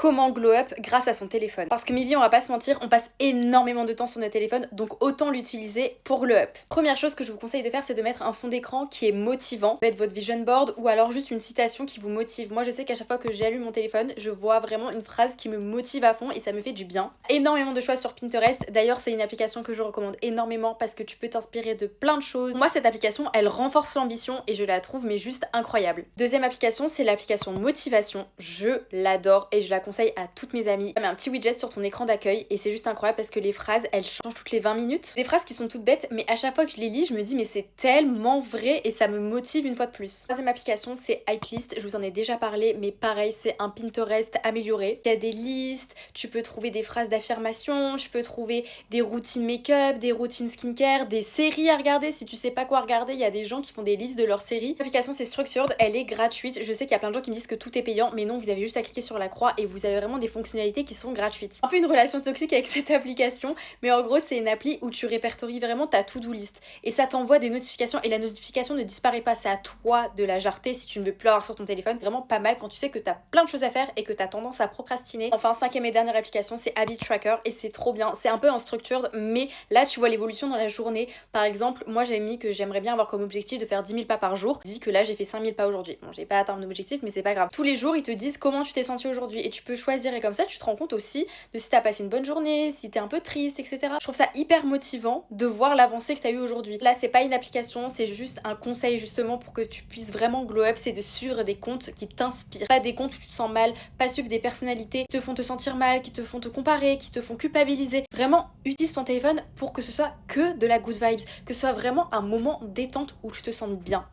Comment glow up grâce à son téléphone. Parce que Mivy, on va pas se mentir, on passe énormément de temps sur notre téléphone, donc autant l'utiliser pour glow up. Première chose que je vous conseille de faire, c'est de mettre un fond d'écran qui est motivant. Mettre votre vision board ou alors juste une citation qui vous motive. Moi, je sais qu'à chaque fois que j'allume mon téléphone, je vois vraiment une phrase qui me motive à fond et ça me fait du bien. Énormément de choix sur Pinterest. D'ailleurs, c'est une application que je recommande énormément parce que tu peux t'inspirer de plein de choses. Moi, cette application, elle renforce l'ambition et je la trouve mais juste incroyable. Deuxième application, c'est l'application Motivation. Je l'adore et je la conseille à toutes mes amies. Tu mets un petit widget sur ton écran d'accueil et c'est juste incroyable parce que les phrases, elles changent toutes les 20 minutes. Des phrases qui sont toutes bêtes, mais à chaque fois que je les lis, je me dis mais c'est tellement vrai et ça me motive une fois de plus. Troisième application, c'est Hypelist. Je vous en ai déjà parlé, mais pareil, c'est un Pinterest amélioré. Il y a des listes, tu peux trouver des phrases d'affirmation, tu peux trouver des routines make-up, des routines skincare, des séries à regarder. Si tu sais pas quoi regarder, il y a des gens qui font des listes de leurs séries. L'application, c'est Structured, elle est gratuite. Je sais qu'il y a plein de gens qui me disent que tout est payant, mais non, vous avez juste à cliquer sur la croix et vous avez vraiment des fonctionnalités qui sont gratuites. Un peu une relation toxique avec cette application, mais en gros c'est une appli où tu répertories vraiment ta to-do list et ça t'envoie des notifications et la notification ne disparaît pas, c'est à toi de la jarter si tu ne veux plus l'avoir sur ton téléphone. Vraiment pas mal quand tu sais que t'as plein de choses à faire et que t'as tendance à procrastiner. Enfin, cinquième et dernière application, c'est Habit Tracker et c'est trop bien. C'est un peu en structure, mais là tu vois l'évolution dans la journée. Par exemple, moi j'ai mis que j'aimerais bien avoir comme objectif de faire 10 000 pas par jour. Je dis que là j'ai fait 5 000 pas aujourd'hui. Bon, j'ai pas atteint mon objectif, mais c'est pas grave. Tous les jours ils te disent comment tu t'es senti aujourd'hui et tu peux choisir et comme ça tu te rends compte aussi de si t'as passé une bonne journée, si t'es un peu triste, etc. Je trouve ça hyper motivant de voir l'avancée que t'as eu aujourd'hui. Là c'est pas une application, c'est juste un conseil justement pour que tu puisses vraiment glow up, c'est de suivre des comptes qui t'inspirent. Pas des comptes où tu te sens mal, pas suivre des personnalités qui te font te sentir mal, qui te font te comparer, qui te font culpabiliser. Vraiment utilise ton téléphone pour que ce soit que de la good vibes, que ce soit vraiment un moment détente où tu te sens bien.